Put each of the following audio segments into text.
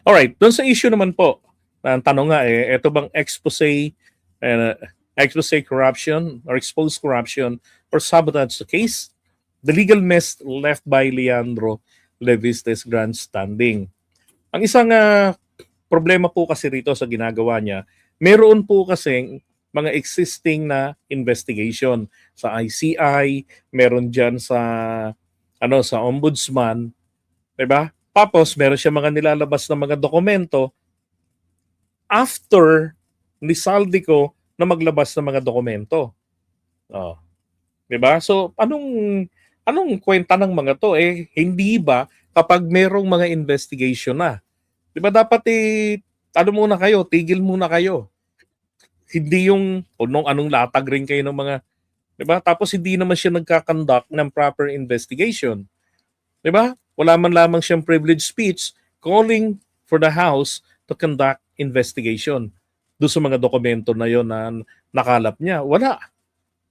Alright, doon sa issue naman po, ang tanong nga eto bang uh, expose corruption or exposed corruption or sabotage the case? The legal mess left by Leandro Leviste's grandstanding. Ang isang problema po kasi rito sa ginagawa niya, meron po kasing mga existing na investigation sa ICI, meron diyan sa sa ombudsman, 'di ba? Tapos meron siya mga nilalabas na mga dokumento after ni Saldico na maglabas ng mga dokumento. Oh, 'di ba? So anong kwenta ng mga 'to hindi ba kapag merong mga investigation na, 'di ba dapat ano muna kayo, tigil muna kayo. Hindi yung anong latag rin kayo ng mga, 'di ba? Tapos hindi naman siya nagka-conduct ng proper investigation. 'Di ba? Wala man lamang siyang privileged speech calling for the House to conduct investigation doon sa mga dokumento na yon na nakalap niya. Wala.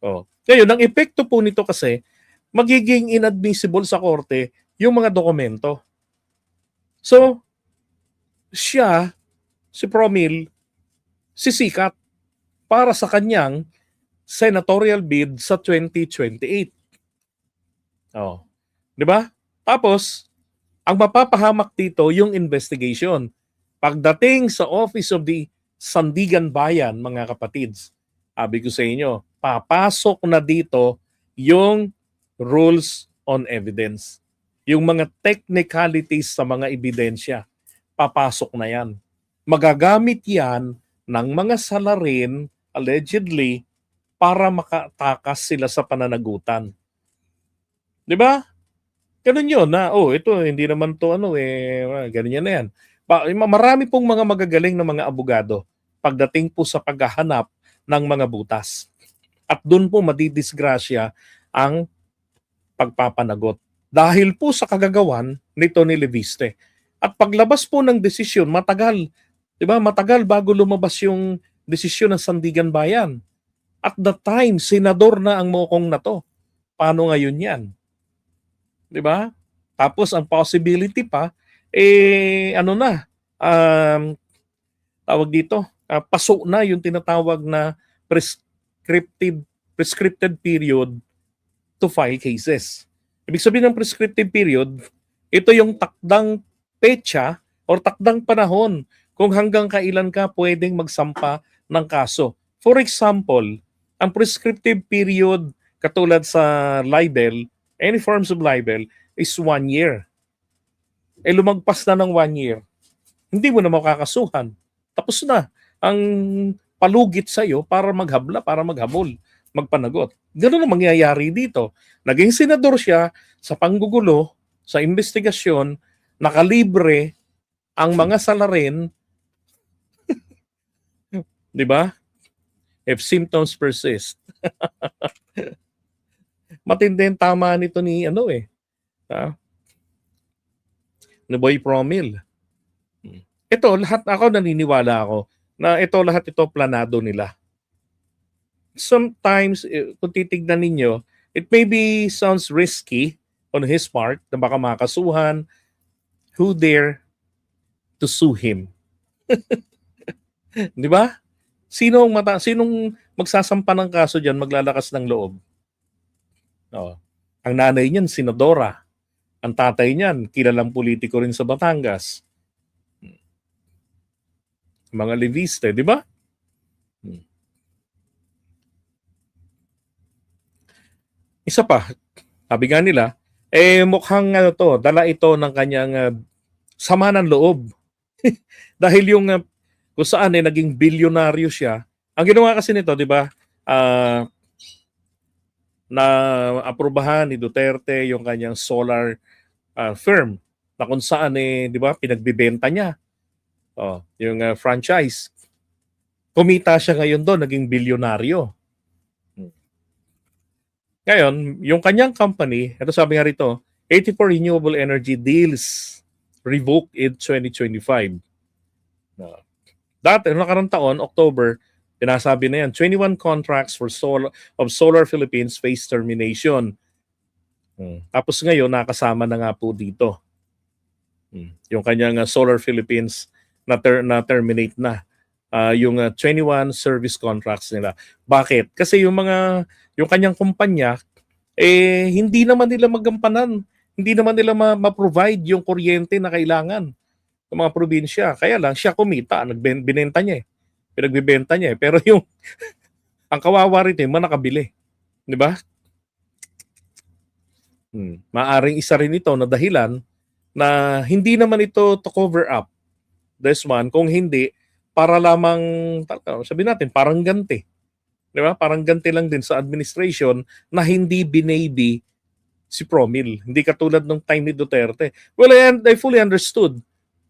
Oh. Ngayon, ang epekto po nito kasi, magiging inadmissible sa korte yung mga dokumento. So, siya, si Promil, sisikat para sa kanyang senatorial bid sa 2028. Oh. 'Di ba? Tapos, ang mapapahamak dito yung investigation. Pagdating sa Office of the Sandigan Bayan, mga kapatids, sabi ko sa inyo, papasok na dito yung rules on evidence. Yung mga technicalities sa mga ebidensya, papasok na yan. Magagamit yan ng mga salarin, allegedly, para makatakas sila sa pananagutan. 'Di ba? Ganun yun na, ito hindi naman to ganyan na yan. Marami pong mga magagaling na mga abogado pagdating po sa paghahanap ng mga butas. At doon po madidisgrasya ang pagpapanagot. Dahil po sa kagagawan nito ni Leviste. At paglabas po ng desisyon, matagal. 'Di ba? Matagal bago lumabas yung desisyon ng Sandigan Bayan. At the time, senador na ang mokong na to. Paano ngayon yan? 'Di ba? Tapos ang possibility pa tawag dito, paso na yung tinatawag na prescripted period to file cases. Ibig sabihin ng prescriptive period, ito yung takdang petsa or takdang panahon kung hanggang kailan ka pwedeng magsampa ng kaso. For example, ang prescriptive period katulad sa libel, any forms of libel, is 1 year. Lumagpas na ng 1 year, hindi mo na makakasuhan. Tapos na ang palugit sa'yo para maghabla, para maghabol, magpanagot. Ganun ang mangyayari dito. Naging senador siya sa panggugulo, sa investigasyon, nakalibre ang mga salarin, di ba? If symptoms persist. Matindi ang tama nito ni ni Boy Promil. Ito, lahat naniniwala ako na lahat ito planado nila. Sometimes, kung titignan ninyo, it maybe sounds risky on his part na baka makasuhan. Who dare to sue him? Di ba? Sinong magsasampa ng kaso diyan, maglalakas ng loob? Ang nanay niyan, senadora. Ang tatay niyan, kilalang politiko rin sa Batangas. Mga Leviste, di ba? Isa pa, sabi nga nila, mukhang dala ito ng kanyang sama ng loob. Dahil yung kung saan naging bilyonaryo siya. Ang ginawa kasi nito, di ba, na aprubahan ni Duterte yung kanyang solar firm na kung saan di ba, pinagbibenta niya. Yung franchise. Kumita siya ngayon doon, naging bilyonaryo. Ngayon, yung kanyang company, ito sabi nga rito, 84 renewable energy deals revoked in 2025. Dati, nakarang taon, October, pinasabi na yan, 21 contracts for Solar Philippines face termination. Tapos ngayon, nakasama na nga po dito. Yung kanyang Solar Philippines na terminate na yung 21 service contracts nila. Bakit? Kasi yung kanyang kumpanya hindi naman nila magampanan. Hindi naman nila ma-provide yung kuryente na kailangan ng mga probinsya. Kaya lang siya kumita, binenta niya eh. Pinagbebenta niya eh. Pero yung ang kawawa rito yung mga nakabili. Di ba? Maaring isa rin ito na dahilan na hindi naman ito to cover up this one. Kung hindi, para lamang, sabihin natin, parang ganti. Di ba? Parang ganti lang din sa administration na hindi binaby si Promil. Hindi katulad ng time ni Duterte. Well, I fully understood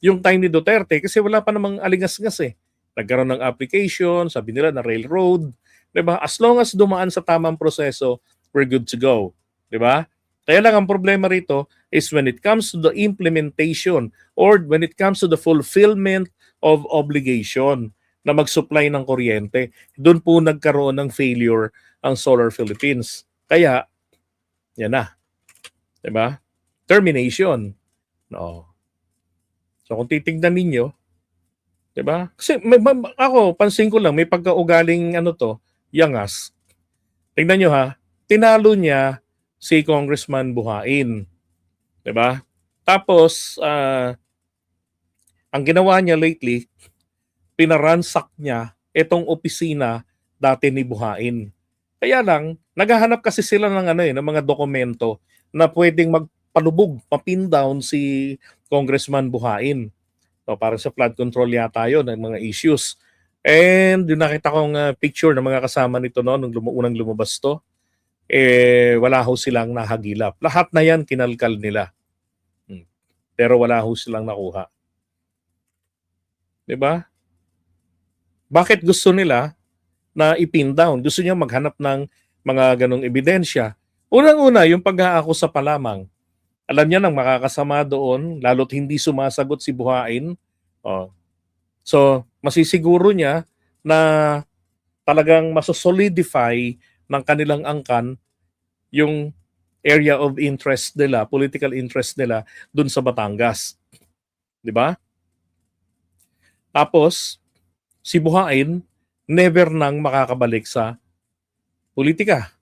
yung time ni Duterte kasi wala pa namang alingas-ngas eh. Nagkaroon ng application, sabi nila na railroad. Diba? As long as dumaan sa tamang proseso, we're good to go. Diba? Kaya lang ang problema rito is when it comes to the implementation or when it comes to the fulfillment of obligation na mag-supply ng kuryente, doon po nagkaroon ng failure ang Solar Philippines. Kaya, yan na. Diba? Termination. No. So kung titignan ninyo, 'di ba? Kasi ako pansin ko lang may pagkaugaling yangas. Tingnan niyo ha, tinalo niya si Congressman Buhain, 'di ba? Tapos ang ginawa niya lately, pinaransak niya itong opisina dati ni Buhain. Kaya lang naghahanap kasi sila ng ng mga dokumento na pwedeng magpalubog, mapin down si Congressman Buhain. So, parang sa flood control yata yun, ng mga issues. And yung nakita kong picture ng mga kasama nito nung unang lumabas to, wala ho silang nahagilap. Lahat na yan kinalkal nila. Pero wala ho silang nakuha. Diba? Bakit gusto nila na ipin down? Gusto niya maghanap ng mga ganong ebidensya. Unang-una, yung pag-aakusa pa lamang. Alam niya nang makakasama doon, lalo't hindi sumasagot si Buhain. So, masisiguro niya na talagang masosolidify ng kanilang angkan yung area of interest nila, political interest nila doon sa Batangas. Di ba? Tapos, si Buhain never nang makakabalik sa politika.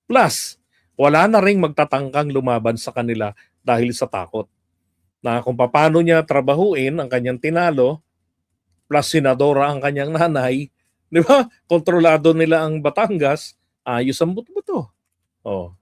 Plus, wala na ring magtatangkang lumaban sa kanila dahil sa takot. Na kung paano niya trabahuin ang kanyang tinalo, plus senadora ang kanyang nanay, di ba? Kontrolado nila ang Batangas, ayos ang buto-buto. Oh.